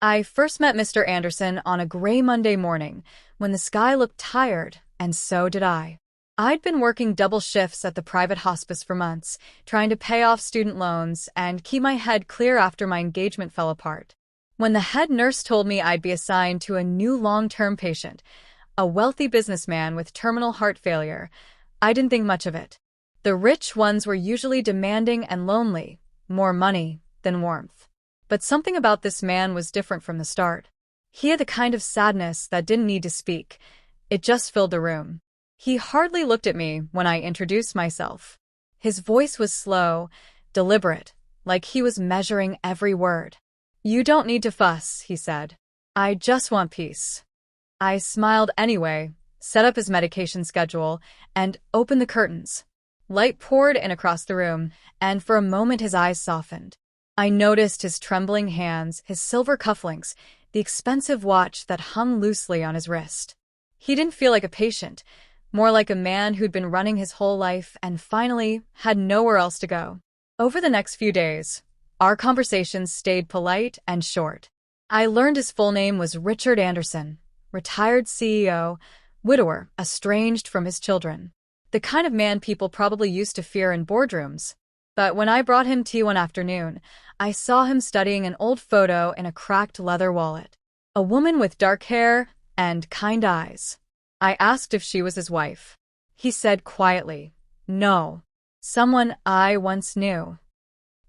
I first met Mr. Anderson on a gray Monday morning when the sky looked tired, and so did I. I'd been working double shifts at the private hospice for months, trying to pay off student loans and keep my head clear after my engagement fell apart. When the head nurse told me I'd be assigned to a new long-term patient, a wealthy businessman with terminal heart failure, I didn't think much of it. The rich ones were usually demanding and lonely, more money than warmth. But something about this man was different from the start. He had the kind of sadness that didn't need to speak. It just filled the room. He hardly looked at me when I introduced myself. His voice was slow, deliberate, like he was measuring every word. "You don't need to fuss," he said. "I just want peace." I smiled anyway, set up his medication schedule, and opened the curtains. Light poured in across the room, and for a moment his eyes softened. I noticed his trembling hands, his silver cufflinks, the expensive watch that hung loosely on his wrist. He didn't feel like a patient, more like a man who'd been running his whole life and finally had nowhere else to go. Over the next few days, our conversations stayed polite and short. I learned his full name was Richard Anderson, retired CEO, widower, estranged from his children. The kind of man people probably used to fear in boardrooms. But when I brought him tea one afternoon, I saw him studying an old photo in a cracked leather wallet. A woman with dark hair and kind eyes. I asked if she was his wife. He said quietly, "No. Someone I once knew."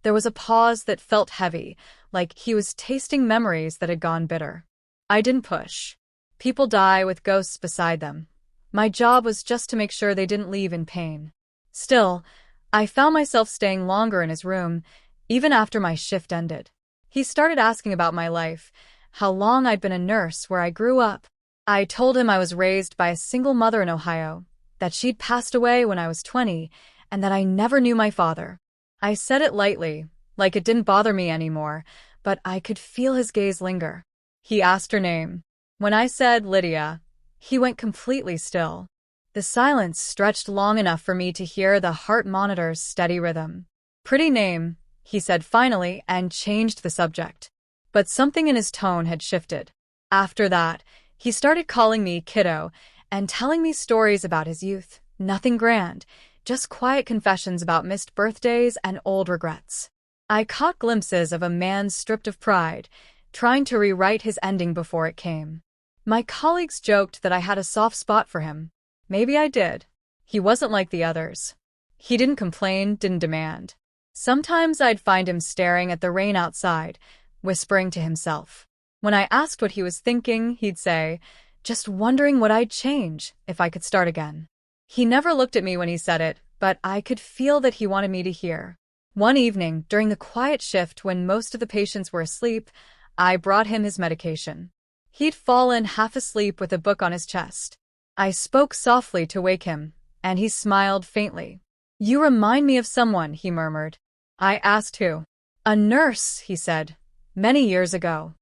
There was a pause that felt heavy, like he was tasting memories that had gone bitter. I didn't push. People die with ghosts beside them. My job was just to make sure they didn't leave in pain. Still, I found myself staying longer in his room, even after my shift ended. He started asking about my life, how long I'd been a nurse, where I grew up. I told him I was raised by a single mother in Ohio, that she'd passed away when I was 20, and that I never knew my father. I said it lightly, like it didn't bother me anymore, but I could feel his gaze linger. He asked her name. When I said Lydia, he went completely still. The silence stretched long enough for me to hear the heart monitor's steady rhythm. "Pretty name," he said finally, and changed the subject. But something in his tone had shifted. After that, he started calling me kiddo and telling me stories about his youth. Nothing grand, just quiet confessions about missed birthdays and old regrets. I caught glimpses of a man stripped of pride, trying to rewrite his ending before it came. My colleagues joked that I had a soft spot for him. Maybe I did. He wasn't like the others. He didn't complain, didn't demand. Sometimes I'd find him staring at the rain outside, whispering to himself. When I asked what he was thinking, he'd say, "Just wondering what I'd change if I could start again." He never looked at me when he said it, but I could feel that he wanted me to hear. One evening, during the quiet shift when most of the patients were asleep, I brought him his medication. He'd fallen half asleep with a book on his chest. I spoke softly to wake him, and he smiled faintly. "You remind me of someone," he murmured. I asked who. "A nurse," he said, "many years ago."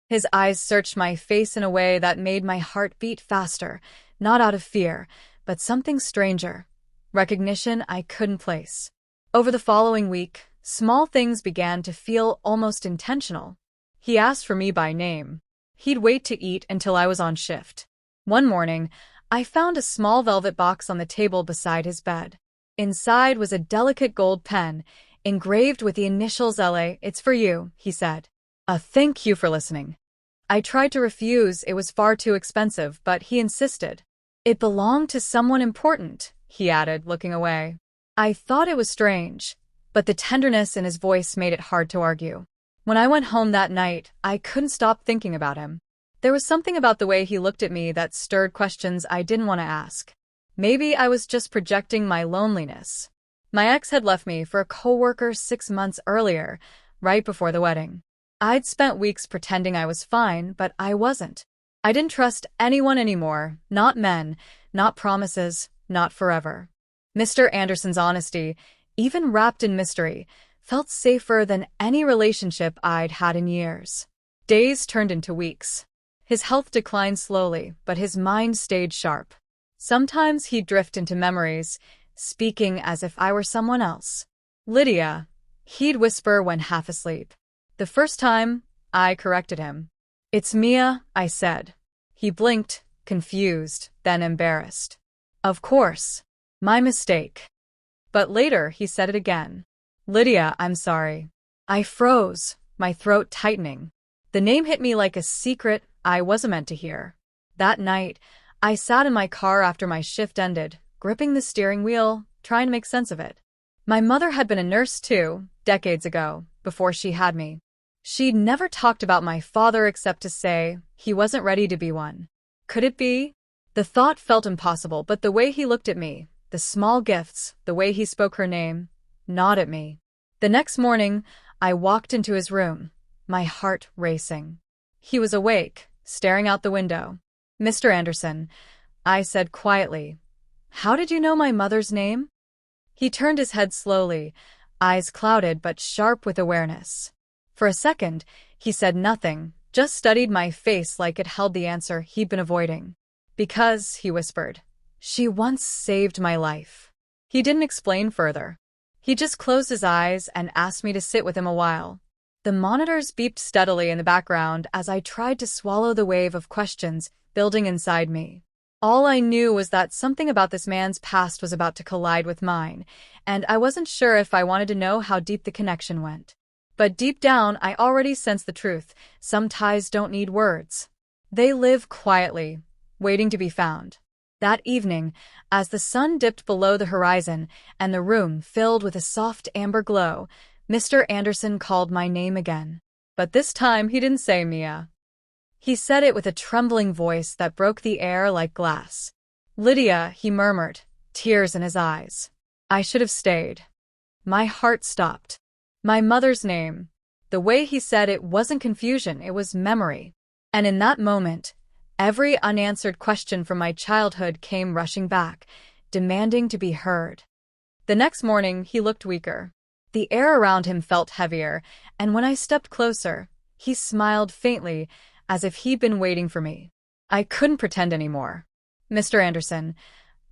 His eyes searched my face in a way that made my heart beat faster, not out of fear, but something stranger. Recognition I couldn't place. Over the following week, small things began to feel almost intentional. He asked for me by name. He'd wait to eat until I was on shift. One morning, I found a small velvet box on the table beside his bed. Inside was a delicate gold pen, engraved with the initials LA. "It's for you," he said. "A thank you for listening." I tried to refuse, it was far too expensive, but he insisted. "It belonged to someone important," he added, looking away. I thought it was strange, but the tenderness in his voice made it hard to argue. When I went home that night, I couldn't stop thinking about him. There was something about the way he looked at me that stirred questions I didn't want to ask. Maybe I was just projecting my loneliness. My ex had left me for a coworker 6 months earlier, right before the wedding. I'd spent weeks pretending I was fine, but I wasn't. I didn't trust anyone anymore, not men, not promises, not forever. Mr. Anderson's honesty, even wrapped in mystery, felt safer than any relationship I'd had in years. Days turned into weeks. His health declined slowly, but his mind stayed sharp. Sometimes he'd drift into memories, speaking as if I were someone else. "Lydia," he'd whisper when half asleep. The first time, I corrected him. It's Mia, I said. He blinked, confused, then embarrassed. Of course. My mistake. But later he said it again. Lydia, I'm sorry. I froze, my throat tightening. The name hit me like a secret I wasn't meant to hear. That night, I sat in my car after my shift ended, gripping the steering wheel, trying to make sense of it. My mother had been a nurse too, decades ago, before she had me. She'd never talked about my father except to say he wasn't ready to be one. Could it be? The thought felt impossible, but the way he looked at me, the small gifts, the way he spoke her name, gnawed at me. The next morning, I walked into his room, my heart racing. He was awake, staring out the window. Mr. Anderson, I said quietly, how did you know my mother's name? He turned his head slowly, eyes clouded but sharp with awareness. For a second, he said nothing, just studied my face like it held the answer he'd been avoiding. Because, he whispered, she once saved my life. He didn't explain further. He just closed his eyes and asked me to sit with him a while. The monitors beeped steadily in the background as I tried to swallow the wave of questions building inside me. All I knew was that something about this man's past was about to collide with mine, and I wasn't sure if I wanted to know how deep the connection went. But deep down, I already sensed the truth. Some ties don't need words. They live quietly, waiting to be found. That evening, as the sun dipped below the horizon and the room filled with a soft amber glow, Mr. Anderson called my name again. But this time he didn't say Mia. He said it with a trembling voice that broke the air like glass. Lydia, he murmured, tears in his eyes. I should have stayed. My heart stopped. My mother's name. The way he said it wasn't confusion, it was memory. And in that moment, every unanswered question from my childhood came rushing back, demanding to be heard. The next morning, he looked weaker. The air around him felt heavier, and when I stepped closer, he smiled faintly, as if he'd been waiting for me. I couldn't pretend anymore. Mr. Anderson,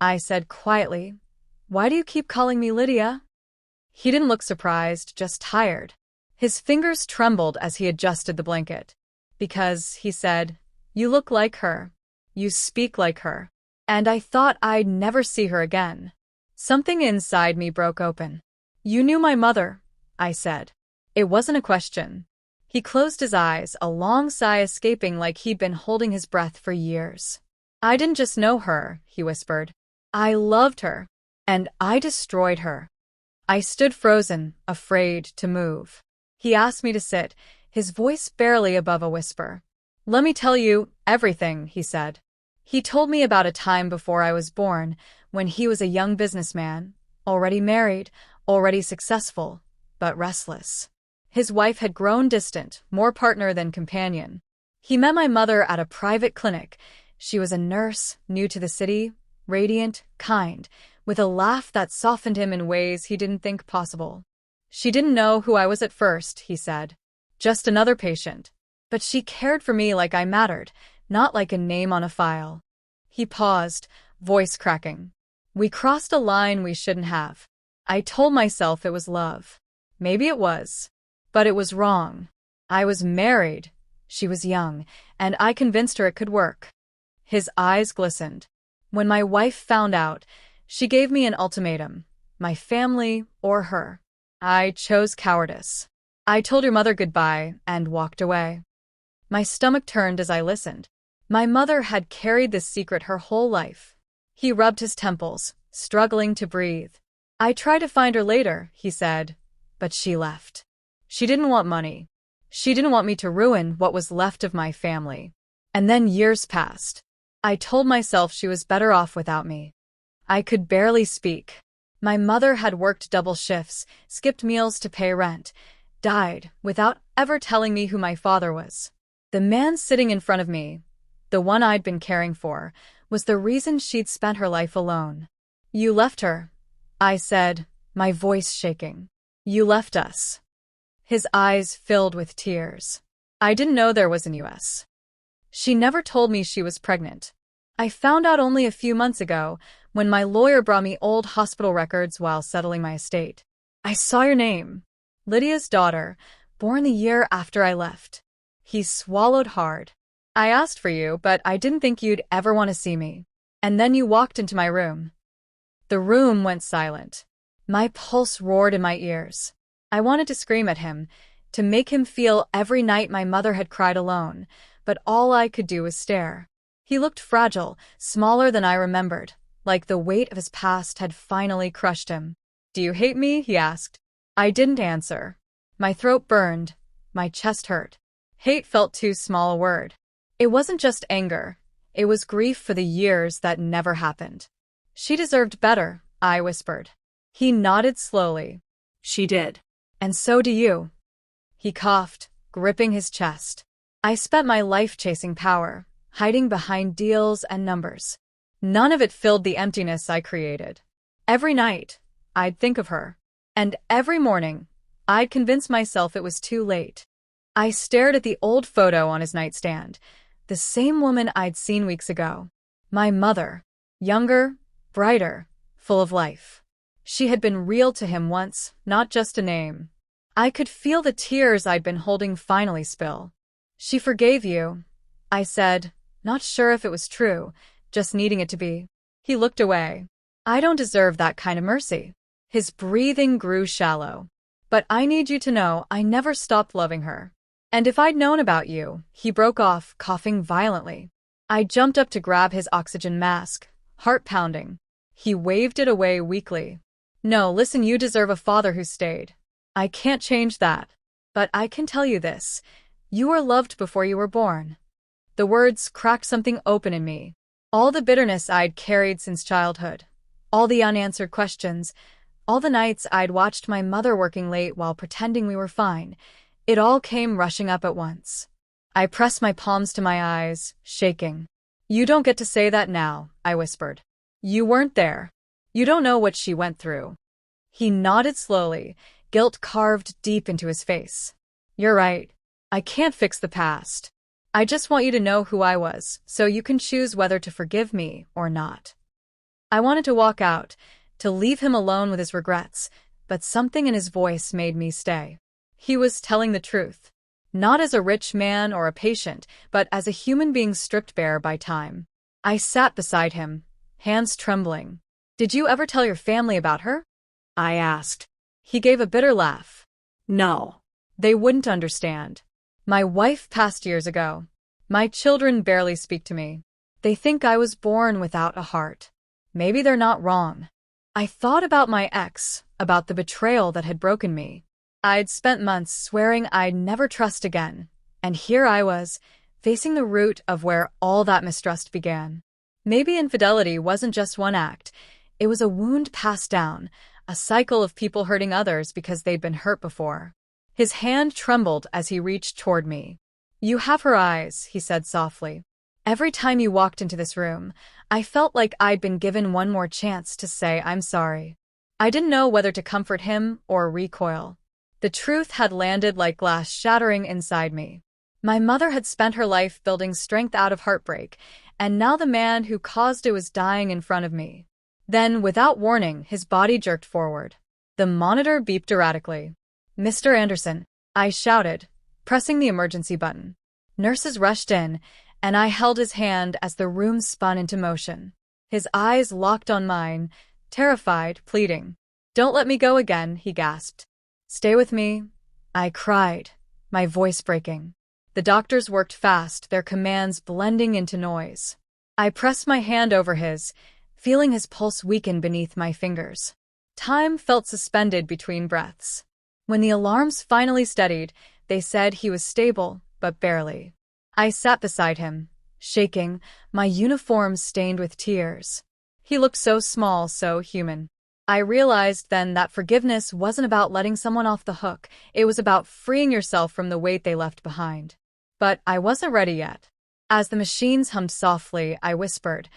I said quietly, why do you keep calling me Lydia? He didn't look surprised, just tired. His fingers trembled as he adjusted the blanket. Because, he said, you look like her. You speak like her. And I thought I'd never see her again. Something inside me broke open. You knew my mother, I said. It wasn't a question. He closed his eyes, a long sigh escaping like he'd been holding his breath for years. I didn't just know her, he whispered. I loved her. And I destroyed her. I stood frozen, afraid to move. He asked me to sit, his voice barely above a whisper. Let me tell you everything, he said. He told me about a time before I was born, when he was a young businessman, already married, already successful, but restless. His wife had grown distant, more partner than companion. He met my mother at a private clinic. She was a nurse, new to the city, radiant, kind, with a laugh that softened him in ways he didn't think possible. She didn't know who I was at first, he said. Just another patient. But she cared for me like I mattered, not like a name on a file. He paused, voice cracking. We crossed a line we shouldn't have. I told myself it was love. Maybe it was. But it was wrong. I was married. She was young, and I convinced her it could work. His eyes glistened. When my wife found out, she gave me an ultimatum. My family or her. I chose cowardice. I told your mother goodbye and walked away. My stomach turned as I listened. My mother had carried this secret her whole life. He rubbed his temples, struggling to breathe. I tried to find her later, he said, but she left. She didn't want money. She didn't want me to ruin what was left of my family. And then years passed. I told myself she was better off without me. I could barely speak. My mother had worked double shifts, skipped meals to pay rent, died without ever telling me who my father was. The man sitting in front of me, the one I'd been caring for, was the reason she'd spent her life alone. You left her, I said, my voice shaking. You left us. His eyes filled with tears. I didn't know there was an US. She never told me she was pregnant. I found out only a few months ago when my lawyer brought me old hospital records while settling my estate. I saw your name. Lydia's daughter, born the year after I left. He swallowed hard. I asked for you, but I didn't think you'd ever want to see me. And then you walked into my room. The room went silent. My pulse roared in my ears. I wanted to scream at him, to make him feel every night my mother had cried alone, but all I could do was stare. He looked fragile, smaller than I remembered, like the weight of his past had finally crushed him. "Do you hate me?" he asked. I didn't answer. My throat burned. My chest hurt. Hate felt too small a word. It wasn't just anger. It was grief for the years that never happened. "She deserved better," I whispered. He nodded slowly. "She did. "And so do you." He coughed, gripping his chest. I spent my life chasing power, hiding behind deals and numbers. None of it filled the emptiness I created. Every night, I'd think of her. And every morning, I'd convince myself it was too late. I stared at the old photo on his nightstand, the same woman I'd seen weeks ago. My mother. Younger, brighter, full of life. She had been real to him once, not just a name. I could feel the tears I'd been holding finally spill. "She forgave you," I said, not sure if it was true, just needing it to be. He looked away. "I don't deserve that kind of mercy." His breathing grew shallow. "But I need you to know I never stopped loving her. And if I'd known about you," he broke off, coughing violently. I jumped up to grab his oxygen mask, heart pounding. He waved it away weakly. "No, listen, you deserve a father who stayed. I can't change that. But I can tell you this. You were loved before you were born." The words cracked something open in me. All the bitterness I'd carried since childhood. All the unanswered questions. All the nights I'd watched my mother working late while pretending we were fine. It all came rushing up at once. I pressed my palms to my eyes, shaking. "You don't get to say that now," I whispered. "You weren't there. You don't know what she went through." He nodded slowly, guilt carved deep into his face. "You're right. I can't fix the past. I just want you to know who I was, so you can choose whether to forgive me or not." I wanted to walk out, to leave him alone with his regrets, but something in his voice made me stay. He was telling the truth. Not as a rich man or a patient, but as a human being stripped bare by time. I sat beside him, hands trembling. "Did you ever tell your family about her?" I asked. He gave a bitter laugh. "No. They wouldn't understand. My wife passed years ago. My children barely speak to me. They think I was born without a heart. Maybe they're not wrong." I thought about my ex, about the betrayal that had broken me. I'd spent months swearing I'd never trust again, and here I was, facing the root of where all that mistrust began. Maybe infidelity wasn't just one act. It was a wound passed down, a cycle of people hurting others because they'd been hurt before. His hand trembled as he reached toward me. "You have her eyes," he said softly. "Every time you walked into this room, I felt like I'd been given one more chance to say I'm sorry." I didn't know whether to comfort him or recoil. The truth had landed like glass shattering inside me. My mother had spent her life building strength out of heartbreak, and now the man who caused it was dying in front of me. Then, without warning, his body jerked forward. The monitor beeped erratically. "Mr. Anderson," I shouted, pressing the emergency button. Nurses rushed in, and I held his hand as the room spun into motion. His eyes locked on mine, terrified, pleading. "Don't let me go again," he gasped. "Stay with me," I cried, my voice breaking. The doctors worked fast, their commands blending into noise. I pressed my hand over his, feeling his pulse weaken beneath my fingers. Time felt suspended between breaths. When the alarms finally steadied, they said he was stable, but barely. I sat beside him, shaking, my uniform stained with tears. He looked so small, so human. I realized then that forgiveness wasn't about letting someone off the hook, it was about freeing yourself from the weight they left behind. But I wasn't ready yet. As the machines hummed softly, I whispered,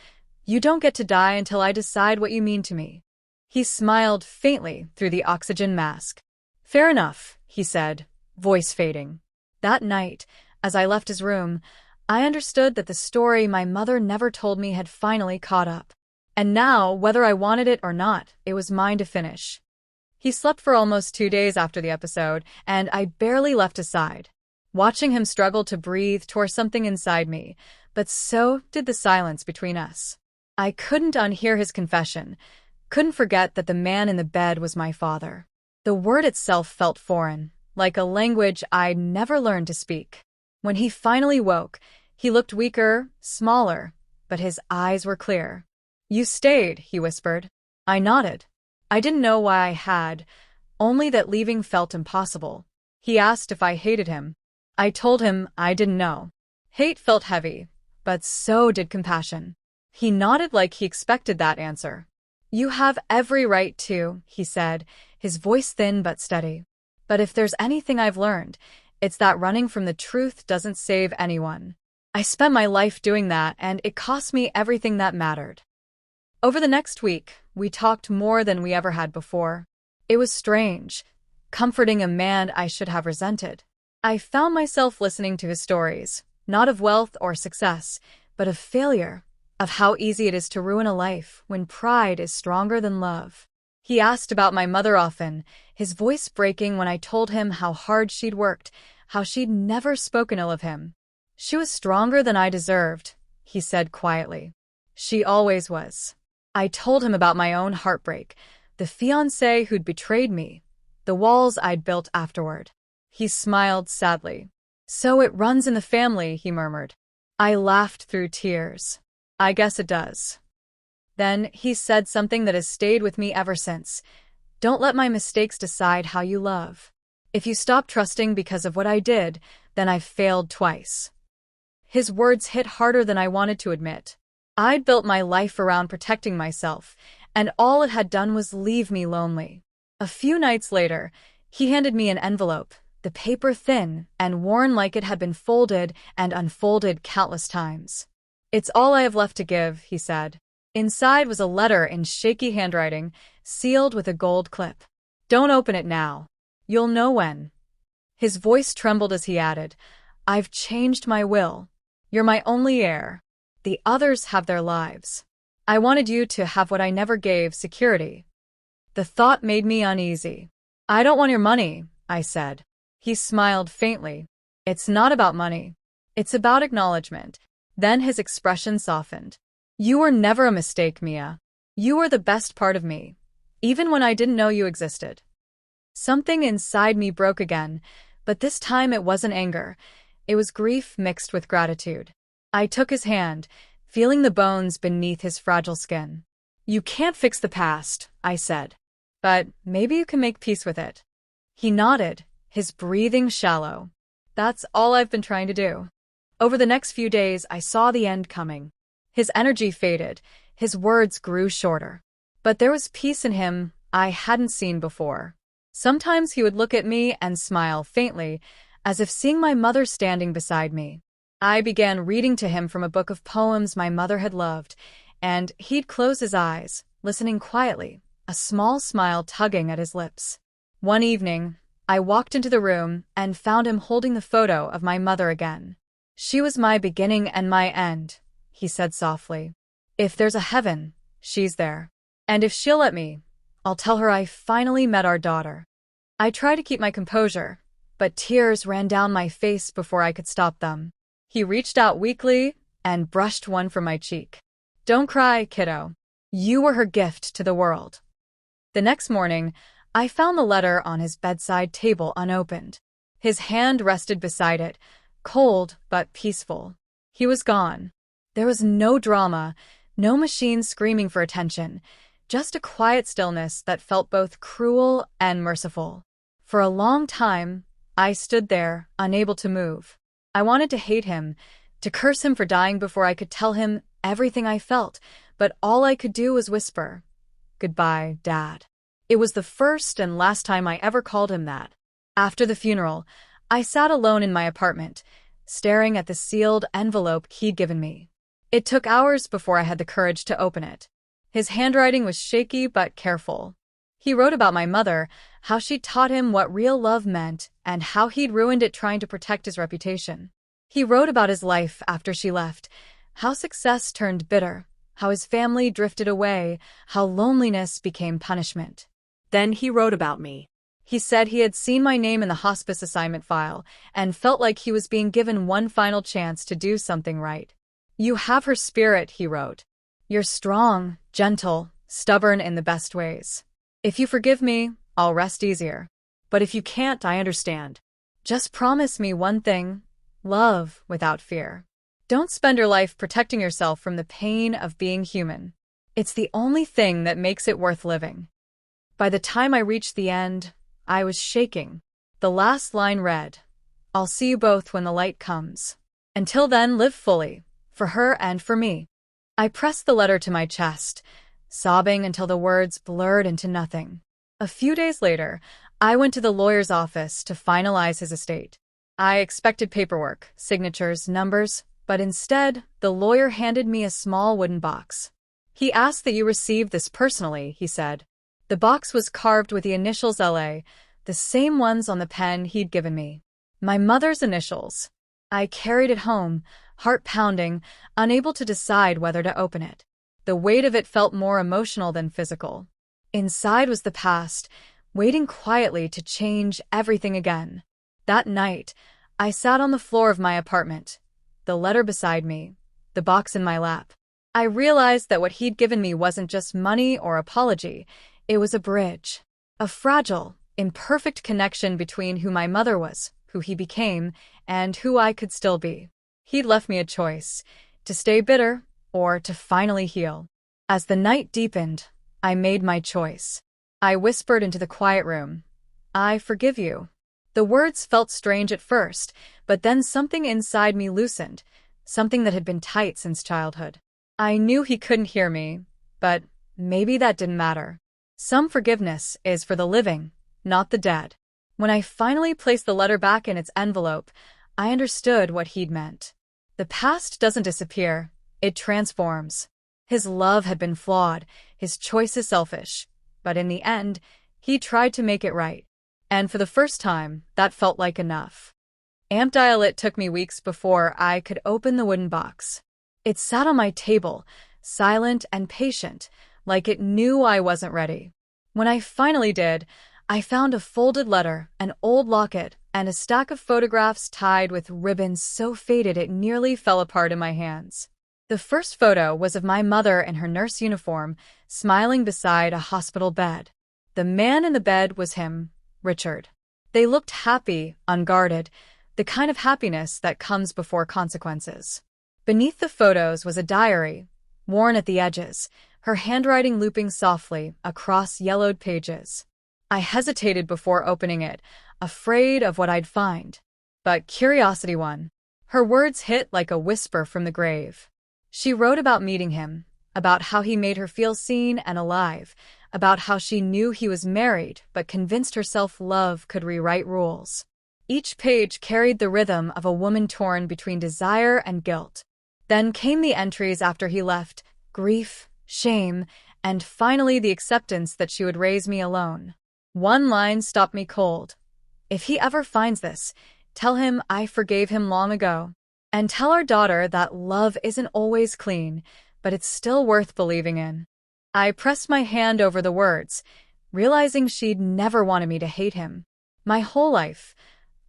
"You don't get to die until I decide what you mean to me." He smiled faintly through the oxygen mask. "Fair enough," he said, voice fading. That night, as I left his room, I understood that the story my mother never told me had finally caught up. And now, whether I wanted it or not, it was mine to finish. He slept for almost 2 days after the episode, and I barely left his side. Watching him struggle to breathe tore something inside me, but so did the silence between us. I couldn't unhear his confession, couldn't forget that the man in the bed was my father. The word itself felt foreign, like a language I'd never learned to speak. When he finally woke, he looked weaker, smaller, but his eyes were clear. "You stayed," he whispered. I nodded. I didn't know why I had, only that leaving felt impossible. He asked if I hated him. I told him I didn't know. Hate felt heavy, but so did compassion. He nodded like he expected that answer. "You have every right to," he said, his voice thin but steady. "But if there's anything I've learned, it's that running from the truth doesn't save anyone. I spent my life doing that, and it cost me everything that mattered." Over the next week, we talked more than we ever had before. It was strange, comforting a man I should have resented. I found myself listening to his stories, not of wealth or success, but of failure, of how easy it is to ruin a life when pride is stronger than love. He asked about my mother often, his voice breaking when I told him how hard she'd worked, how she'd never spoken ill of him. "She was stronger than I deserved," he said quietly. "She always was." I told him about my own heartbreak, the fiancé who'd betrayed me, the walls I'd built afterward. He smiled sadly. "So it runs in the family," he murmured. I laughed through tears. "I guess it does." Then he said something that has stayed with me ever since. "Don't let my mistakes decide how you love. If you stop trusting because of what I did, then I've failed twice." His words hit harder than I wanted to admit. I'd built my life around protecting myself, and all it had done was leave me lonely. A few nights later, he handed me an envelope, the paper thin and worn like it had been folded and unfolded countless times. "It's all I have left to give," he said. Inside was a letter in shaky handwriting, sealed with a gold clip. "Don't open it now. You'll know when." His voice trembled as he added, "I've changed my will. You're my only heir. The others have their lives. I wanted you to have what I never gave, security." The thought made me uneasy. "I don't want your money," I said. He smiled faintly. "It's not about money. It's about acknowledgement." Then his expression softened. "You were never a mistake, Mia. You were the best part of me, even when I didn't know you existed." Something inside me broke again, but this time it wasn't anger. It was grief mixed with gratitude. I took his hand, feeling the bones beneath his fragile skin. "You can't fix the past," I said. "But maybe you can make peace with it." He nodded, his breathing shallow. "That's all I've been trying to do." Over the next few days, I saw the end coming. His energy faded, his words grew shorter. But there was peace in him I hadn't seen before. Sometimes he would look at me and smile faintly, as if seeing my mother standing beside me. I began reading to him from a book of poems my mother had loved, and he'd close his eyes, listening quietly, a small smile tugging at his lips. One evening, I walked into the room and found him holding the photo of my mother again. "She was my beginning and my end," he said softly. "If there's a heaven, she's there. And if she'll let me, I'll tell her I finally met our daughter." I tried to keep my composure, but tears ran down my face before I could stop them. He reached out weakly and brushed one from my cheek. "Don't cry, kiddo. You were her gift to the world." The next morning, I found the letter on his bedside table unopened. His hand rested beside it, cold but peaceful. He was gone. There was no drama, no machine screaming for attention, just a quiet stillness that felt both cruel and merciful. For a long time, I stood there, unable to move. I wanted to hate him, to curse him for dying before I could tell him everything I felt, but all I could do was whisper, "Goodbye, Dad." It was the first and last time I ever called him that. After the funeral, I sat alone in my apartment, staring at the sealed envelope he'd given me. It took hours before I had the courage to open it. His handwriting was shaky but careful. He wrote about my mother, how she'd taught him what real love meant, and how he'd ruined it trying to protect his reputation. He wrote about his life after she left, how success turned bitter, how his family drifted away, how loneliness became punishment. Then he wrote about me. He said he had seen my name in the hospice assignment file and felt like he was being given one final chance to do something right. "You have her spirit," he wrote. "You're strong, gentle, stubborn in the best ways. If you forgive me, I'll rest easier. But if you can't, I understand. Just promise me one thing: love without fear. Don't spend your life protecting yourself from the pain of being human. It's the only thing that makes it worth living." By the time I reached the end, I was shaking. The last line read, "I'll see you both when the light comes. Until then, live fully, for her and for me." I pressed the letter to my chest, sobbing until the words blurred into nothing. A few days later, I went to the lawyer's office to finalize his estate. I expected paperwork, signatures, numbers, but instead, the lawyer handed me a small wooden box. "He asked that you receive this personally," he said. The box was carved with the initials LA, the same ones on the pen he'd given me. My mother's initials. I carried it home, heart pounding, unable to decide whether to open it. The weight of it felt more emotional than physical. Inside was the past, waiting quietly to change everything again. That night, I sat on the floor of my apartment, the letter beside me, the box in my lap. I realized that what he'd given me wasn't just money or apology, it was a bridge. A fragile, imperfect connection between who my mother was, who he became, and who I could still be. He'd left me a choice: to stay bitter or to finally heal. As the night deepened, I made my choice. I whispered into the quiet room, "I forgive you." The words felt strange at first, but then something inside me loosened, something that had been tight since childhood. I knew he couldn't hear me, but maybe that didn't matter. Some forgiveness is for the living, not the dead. When I finally placed the letter back in its envelope, I understood what he'd meant. The past doesn't disappear, it transforms. His love had been flawed, his choices selfish, but in the end, he tried to make it right. And for the first time, that felt like enough. Amp Dial It took me weeks before I could open the wooden box. It sat on my table, silent and patient, like it knew I wasn't ready. When I finally did, I found a folded letter, an old locket, and a stack of photographs tied with ribbons so faded it nearly fell apart in my hands. The first photo was of my mother in her nurse uniform, smiling beside a hospital bed. The man in the bed was him, Richard. They looked happy, unguarded, the kind of happiness that comes before consequences. Beneath the photos was a diary, worn at the edges, her handwriting looping softly across yellowed pages. I hesitated before opening it, afraid of what I'd find. But curiosity won. Her words hit like a whisper from the grave. She wrote about meeting him, about how he made her feel seen and alive, about how she knew he was married but convinced herself love could rewrite rules. Each page carried the rhythm of a woman torn between desire and guilt. Then came the entries after he left: grief, shame, and finally the acceptance that she would raise me alone. One line stopped me cold. "If he ever finds this, tell him I forgave him long ago. And tell our daughter that love isn't always clean, but it's still worth believing in." I pressed my hand over the words, realizing she'd never wanted me to hate him. My whole life,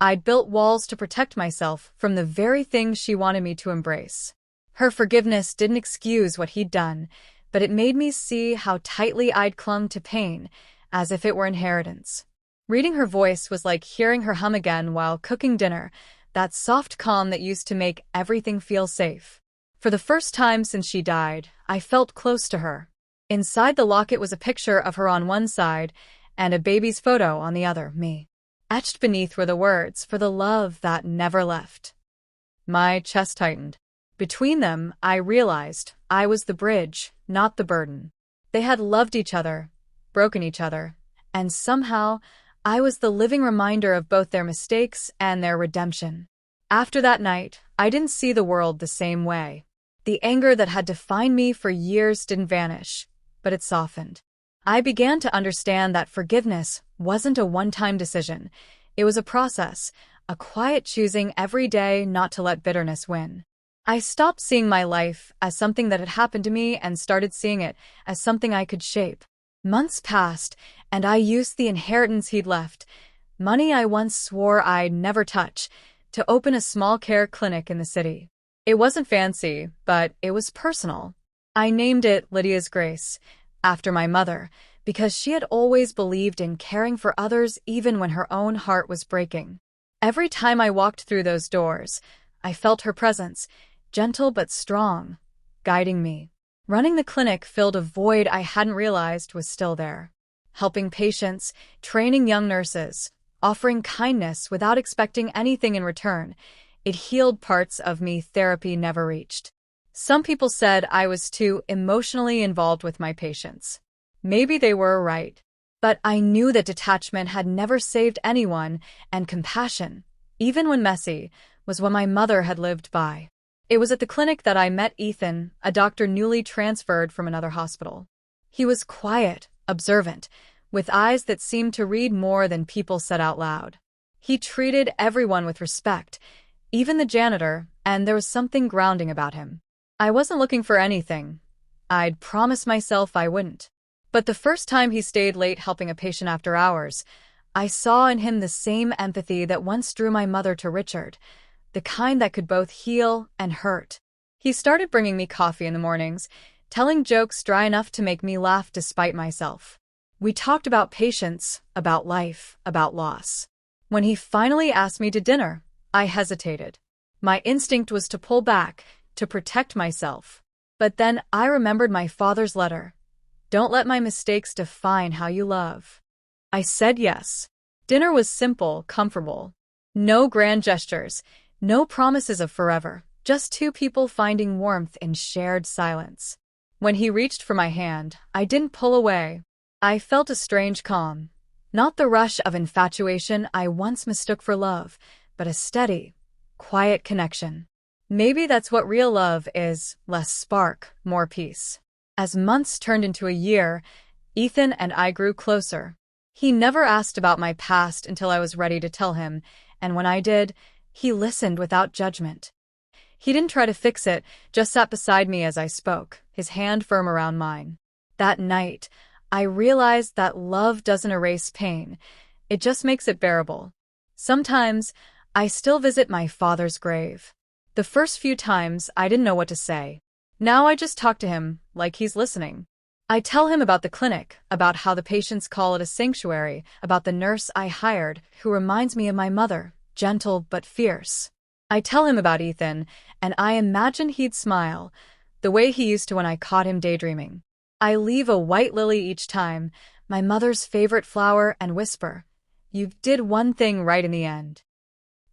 I'd built walls to protect myself from the very things she wanted me to embrace. Her forgiveness didn't excuse what he'd done, but it made me see how tightly I'd clung to pain, as if it were inheritance. Reading her voice was like hearing her hum again while cooking dinner, that soft calm that used to make everything feel safe. For the first time since she died, I felt close to her. Inside the locket was a picture of her on one side and a baby's photo on the other, me. Etched beneath were the words, "For the love that never left." My chest tightened. Between them, I realized I was the bridge, not the burden. They had loved each other, broken each other, and somehow I was the living reminder of both their mistakes and their redemption. After that night, I didn't see the world the same way. The anger that had defined me for years didn't vanish, but it softened. I began to understand that forgiveness wasn't a one-time decision. It was a process, a quiet choosing every day not to let bitterness win. I stopped seeing my life as something that had happened to me and started seeing it as something I could shape. Months passed, and I used the inheritance he'd left, money I once swore I'd never touch, to open a small care clinic in the city. It wasn't fancy, but it was personal. I named it Lydia's Grace, after my mother, because she had always believed in caring for others even when her own heart was breaking. Every time I walked through those doors, I felt her presence, gentle but strong, guiding me. Running the clinic filled a void I hadn't realized was still there. Helping patients, training young nurses, offering kindness without expecting anything in return, it healed parts of me therapy never reached. Some people said I was too emotionally involved with my patients. Maybe they were right. But I knew that detachment had never saved anyone, and compassion, even when messy, was what my mother had lived by. It was at the clinic that I met Ethan, a doctor newly transferred from another hospital. He was quiet, observant, with eyes that seemed to read more than people said out loud. He treated everyone with respect, even the janitor, and there was something grounding about him. I wasn't looking for anything. I'd promised myself I wouldn't. But the first time he stayed late helping a patient after hours, I saw in him the same empathy that once drew my mother to Richard, the kind that could both heal and hurt. He started bringing me coffee in the mornings, telling jokes dry enough to make me laugh despite myself. We talked about patience, about life, about loss. When he finally asked me to dinner, I hesitated. My instinct was to pull back, to protect myself. But then I remembered my father's letter. Don't let my mistakes define how you love. I said yes. Dinner was simple, comfortable. No grand gestures, no promises of forever, just two people finding warmth in shared silence. When he reached for my hand, I didn't pull away. I felt a strange calm. Not the rush of infatuation I once mistook for love, but a steady, quiet connection. Maybe that's what real love is, less spark, more peace. As months turned into a year, Ethan and I grew closer. He never asked about my past until I was ready to tell him, and when I did, he listened without judgment. He didn't try to fix it, just sat beside me as I spoke, his hand firm around mine. That night, I realized that love doesn't erase pain, it just makes it bearable. Sometimes, I still visit my father's grave. The first few times, I didn't know what to say. Now I just talk to him, like he's listening. I tell him about the clinic, about how the patients call it a sanctuary, about the nurse I hired, who reminds me of my mother, gentle but fierce. I tell him about Ethan, and I imagine he'd smile, the way he used to when I caught him daydreaming. I leave a white lily each time, my mother's favorite flower, and whisper, "You did one thing right in the end."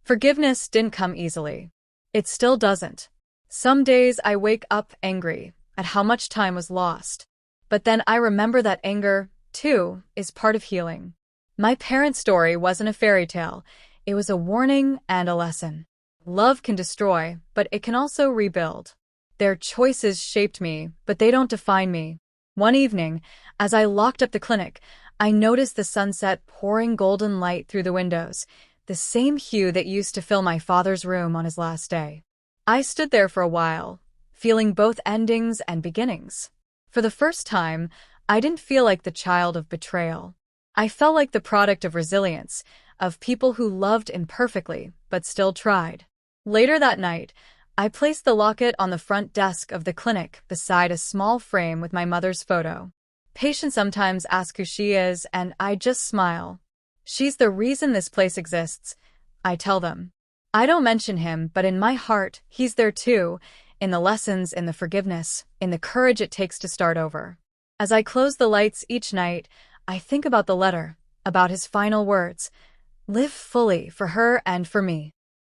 Forgiveness didn't come easily. It still doesn't. Some days I wake up angry at how much time was lost. But then I remember that anger, too, is part of healing. My parents' story wasn't a fairy tale. It was a warning and a lesson. Love can destroy, but it can also rebuild. Their choices shaped me, but they don't define me. One evening, as I locked up the clinic, I noticed the sunset pouring golden light through the windows, the same hue that used to fill my father's room on his last day. I stood there for a while, feeling both endings and beginnings. For the first time, I didn't feel like the child of betrayal. I felt like the product of resilience, of people who loved imperfectly but still tried. Later that night, I placed the locket on the front desk of the clinic beside a small frame with my mother's photo. Patients sometimes ask who she is, and I just smile. She's the reason this place exists, I tell them. I don't mention him, but in my heart, he's there too, in the lessons, in the forgiveness, in the courage it takes to start over. As I close the lights each night, I think about the letter, about his final words. Live fully for her and for me.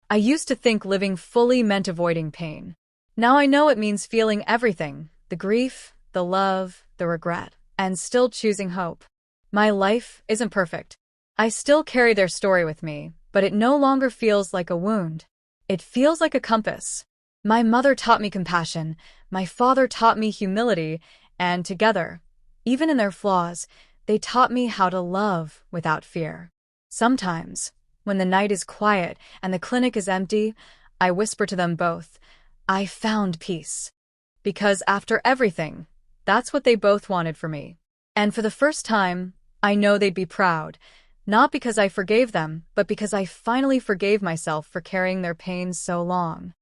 I used to think living fully meant avoiding pain. Now I know it means feeling everything, the grief, the love, the regret, and still choosing hope. My life isn't perfect. I still carry their story with me, but it no longer feels like a wound. It feels like a compass. My mother taught me compassion, my father taught me humility, and together, even in their flaws, they taught me how to love without fear. Sometimes, when the night is quiet and the clinic is empty, I whisper to them both, I found peace. Because after everything, that's what they both wanted for me. And for the first time, I know they'd be proud, not because I forgave them, but because I finally forgave myself for carrying their pain so long.